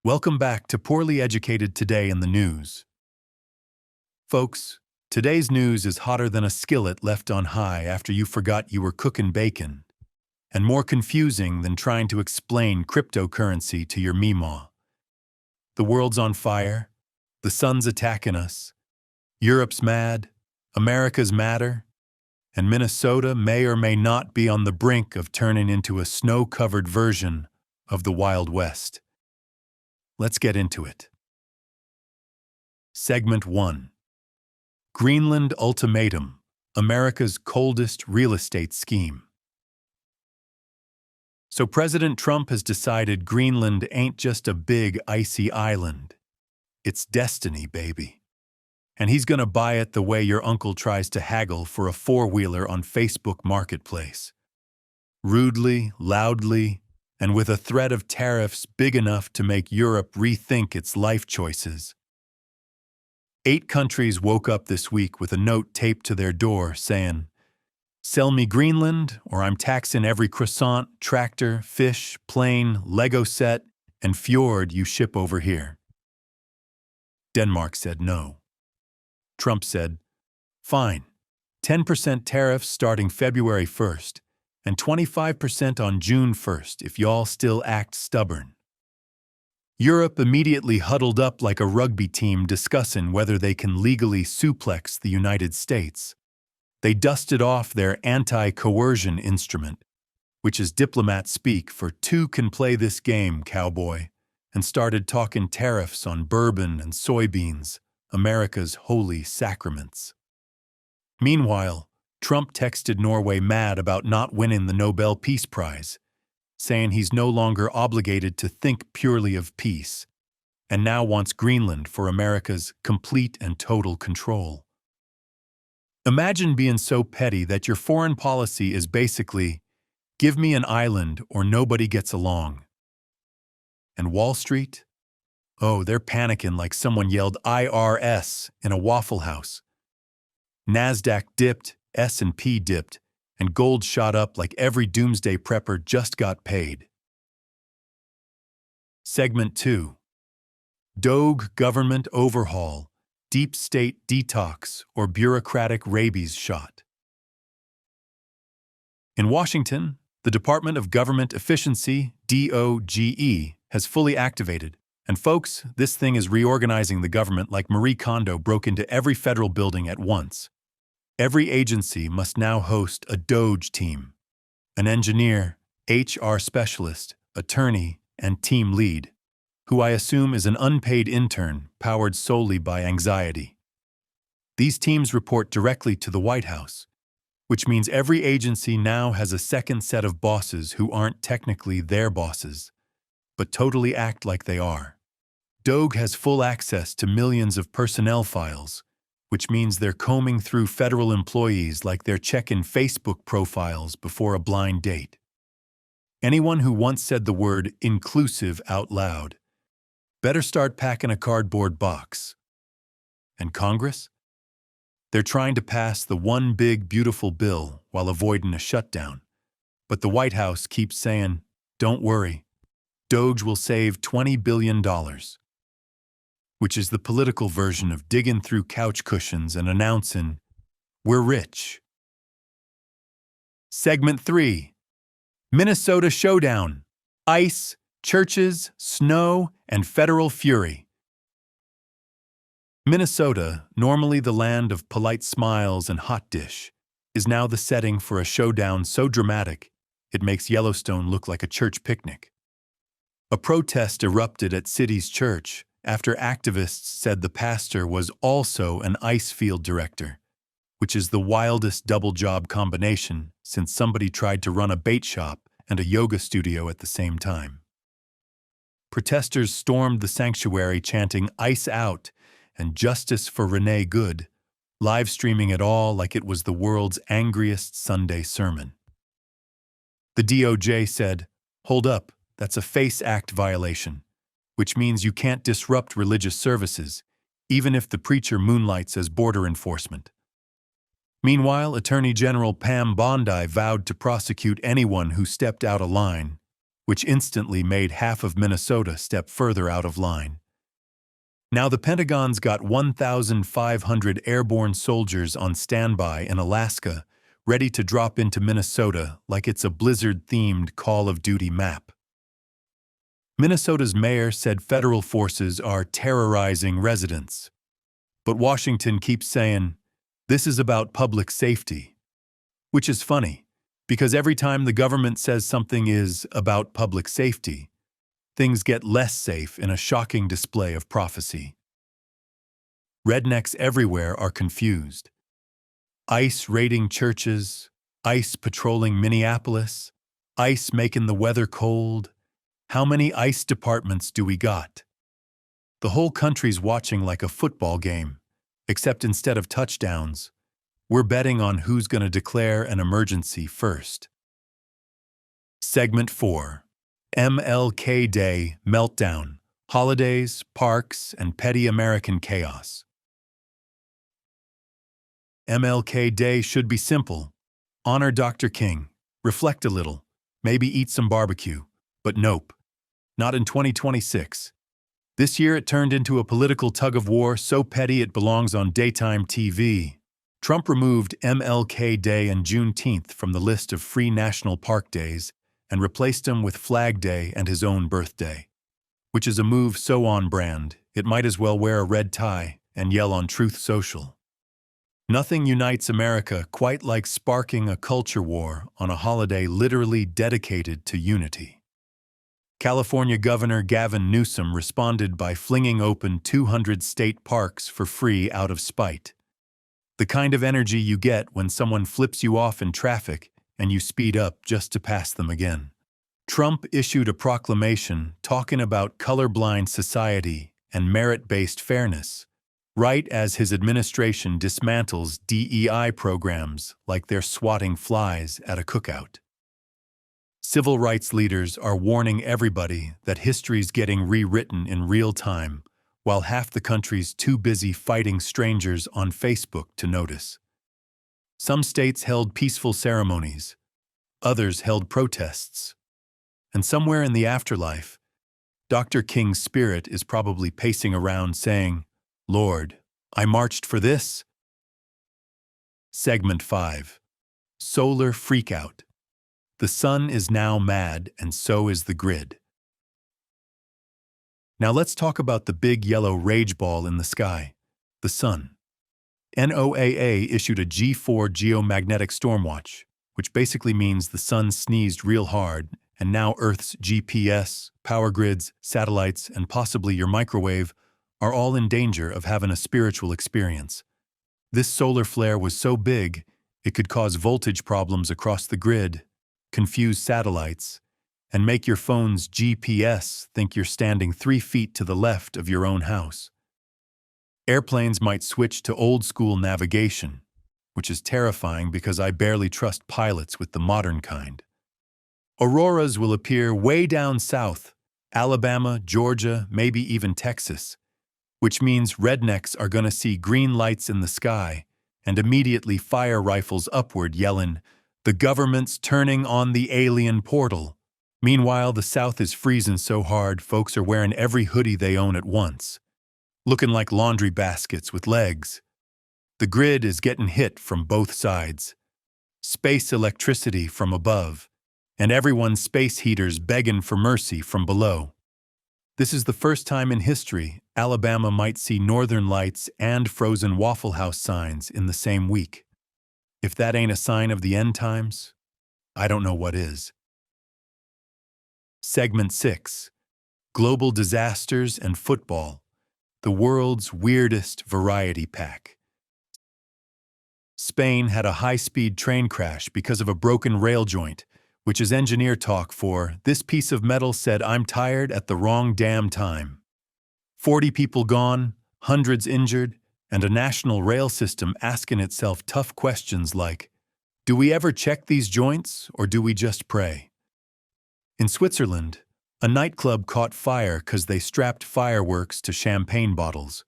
Welcome back to Poorly Educated Today in the News. Folks, today's news is hotter than a skillet left on high after you forgot you were cooking bacon, and more confusing than trying to explain cryptocurrency to your meemaw. The world's on fire, the sun's attacking us, Europe's mad, America's madder, and Minnesota may or may not be on the brink of turning into a snow-covered version of the Wild West. Let's get into it. Segment 1. Greenland Ultimatum, America's coldest real estate scheme. So President Trump has decided Greenland ain't just a big, icy island. It's destiny, baby. And he's gonna buy it the way your uncle tries to haggle for a four-wheeler on Facebook Marketplace. Rudely, loudly, and with a threat of tariffs big enough to make Europe rethink its life choices. 8 countries woke up this week with a note taped to their door saying, "Sell me Greenland, or I'm taxing every croissant, tractor, fish, plane, Lego set, and fjord you ship over here." Denmark said no. Trump said, "Fine, 10% tariffs starting February 1st, and 25% on June 1st if y'all still act stubborn." Europe immediately huddled up like a rugby team discussing whether they can legally suplex the United States. They dusted off their anti-coercion instrument, which is diplomat speak for "two can play this game, cowboy," and started talking tariffs on bourbon and soybeans, America's holy sacraments. Meanwhile, Trump texted Norway mad about not winning the Nobel Peace Prize, saying he's no longer obligated to think purely of peace, and now wants Greenland for America's complete and total control. Imagine being so petty that your foreign policy is basically, give me an island or nobody gets along. And Wall Street? Oh, they're panicking like someone yelled IRS in a Waffle House. NASDAQ dipped, S&P dipped, and gold shot up like every doomsday prepper just got paid. Segment 2. Doge Government Overhaul, Deep State Detox, or Bureaucratic Rabies Shot. In Washington, the Department of Government Efficiency, DOGE, has fully activated. And folks, this thing is reorganizing the government like Marie Kondo broke into every federal building at once. Every agency must now host a Doge team, an engineer, HR specialist, attorney, and team lead, who I assume is an unpaid intern powered solely by anxiety. These teams report directly to the White House, which means every agency now has a second set of bosses who aren't technically their bosses, but totally act like they are. Doge has full access to millions of personnel files, which means they're combing through federal employees like they're checking Facebook profiles before a blind date. Anyone who once said the word inclusive out loud better start packing a cardboard box. And Congress? They're trying to pass the one big beautiful bill while avoiding a shutdown. But the White House keeps saying, "Don't worry, Doge will save $20 billion. Which is the political version of digging through couch cushions and announcing, "We're rich." Segment 3. Minnesota Showdown, Ice, Churches, Snow, and Federal Fury. Minnesota, normally the land of polite smiles and hot dish, is now the setting for a showdown so dramatic it makes Yellowstone look like a church picnic. A protest erupted at City's church after activists said the pastor was also an ice field director, which is the wildest double job combination since somebody tried to run a bait shop and a yoga studio at the same time. Protesters stormed the sanctuary chanting "Ice Out" and "Justice for Renee Good," live streaming it all like it was the world's angriest Sunday sermon. The DOJ said, "Hold up, that's a FACE Act violation, which means you can't disrupt religious services, even if the preacher moonlights as border enforcement." Meanwhile, Attorney General Pam Bondi vowed to prosecute anyone who stepped out of line, which instantly made half of Minnesota step further out of line. Now the Pentagon's got 1,500 airborne soldiers on standby in Alaska, ready to drop into Minnesota like it's a blizzard-themed Call of Duty map. Minnesota's mayor said federal forces are terrorizing residents. But Washington keeps saying, this is about public safety. Which is funny, because every time the government says something is about public safety, things get less safe in a shocking display of prophecy. Rednecks everywhere are confused. ICE raiding churches, ICE patrolling Minneapolis, ICE making the weather cold. How many ICE departments do we got? The whole country's watching like a football game, except instead of touchdowns, we're betting on who's going to declare an emergency first. Segment 4. MLK Day Meltdown, Holidays, Parks, and Petty American Chaos. MLK Day should be simple. Honor Dr. King, reflect a little, maybe eat some barbecue. But nope, not in 2026. This year it turned into a political tug-of-war so petty it belongs on daytime TV. Trump removed MLK Day and Juneteenth from the list of free national park days and replaced them with Flag Day and his own birthday, which is a move so on-brand, it might as well wear a red tie and yell on Truth Social. Nothing unites America quite like sparking a culture war on a holiday literally dedicated to unity. California Governor Gavin Newsom responded by flinging open 200 state parks for free out of spite. The kind of energy you get when someone flips you off in traffic and you speed up just to pass them again. Trump issued a proclamation talking about colorblind society and merit-based fairness, right as his administration dismantles DEI programs like they're swatting flies at a cookout. Civil rights leaders are warning everybody that history's getting rewritten in real time, while half the country's too busy fighting strangers on Facebook to notice. Some states held peaceful ceremonies, others held protests. And somewhere in the afterlife, Dr. King's spirit is probably pacing around saying, Lord, I marched for this. Segment 5. Solar Freakout. The sun is now mad, and so is the grid. Now let's talk about the big yellow rage ball in the sky, the sun. NOAA issued a G4 geomagnetic storm watch, which basically means the sun sneezed real hard, and now Earth's GPS, power grids, satellites, and possibly your microwave are all in danger of having a spiritual experience. This solar flare was so big, it could cause voltage problems across the grid, confuse satellites, and make your phone's GPS think you're standing 3 feet to the left of your own house. Airplanes might switch to old-school navigation, which is terrifying because I barely trust pilots with the modern kind. Auroras will appear way down south, Alabama, Georgia, maybe even Texas, which means rednecks are going to see green lights in the sky and immediately fire rifles upward yelling, "The government's turning on the alien portal." Meanwhile, the South is freezing so hard folks are wearing every hoodie they own at once, looking like laundry baskets with legs. The grid is getting hit from both sides. Space electricity from above, and everyone's space heaters begging for mercy from below. This is the first time in history Alabama might see northern lights and frozen Waffle House signs in the same week. If that ain't a sign of the end times, I don't know what is. Segment 6. Global Disasters and Football, the world's weirdest variety pack. Spain had a high-speed train crash because of a broken rail joint, which is engineer talk for, "This piece of metal said I'm tired at the wrong damn time." 40 people gone, hundreds injured, and a national rail system asking itself tough questions like, do we ever check these joints or do we just pray? In Switzerland, a nightclub caught fire because they strapped fireworks to champagne bottles,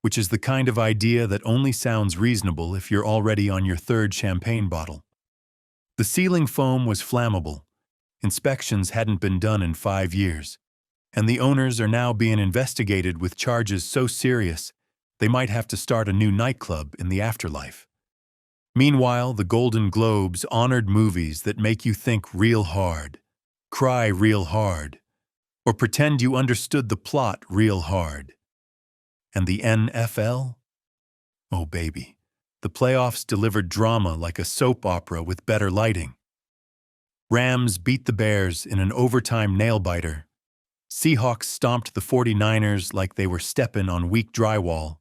which is the kind of idea that only sounds reasonable if you're already on your third champagne bottle. The ceiling foam was flammable, Inspections hadn't been done in 5 years, and the owners are now being investigated with charges so serious they might have to start a new nightclub in the afterlife. Meanwhile, the Golden Globes honored movies that make you think real hard, cry real hard, or pretend you understood the plot real hard. And the NFL? Oh baby, the playoffs delivered drama like a soap opera with better lighting. Rams beat the Bears in an overtime nail-biter. Seahawks stomped the 49ers like they were stepping on weak drywall.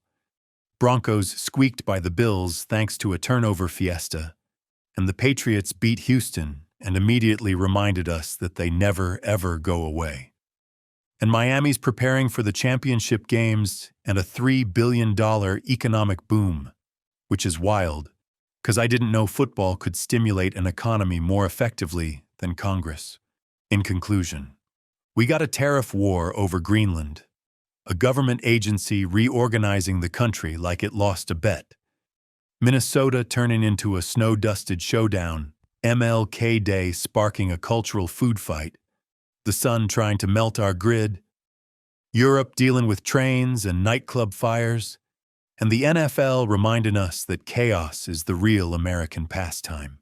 Broncos squeaked by the Bills thanks to a turnover fiesta. And the Patriots beat Houston and immediately reminded us that they never, ever go away. And Miami's preparing for the championship games and a $3 billion economic boom, which is wild, because I didn't know football could stimulate an economy more effectively than Congress. In conclusion, we got a tariff war over Greenland, a government agency reorganizing the country like it lost a bet, Minnesota turning into a snow-dusted showdown, MLK Day sparking a cultural food fight, the sun trying to melt our grid, Europe dealing with trains and nightclub fires, and the NFL reminding us that chaos is the real American pastime.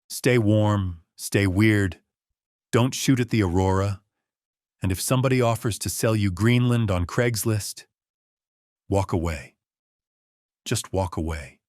Stay warm, stay weird, don't shoot at the aurora, and if somebody offers to sell you Greenland on Craigslist, walk away. Just walk away.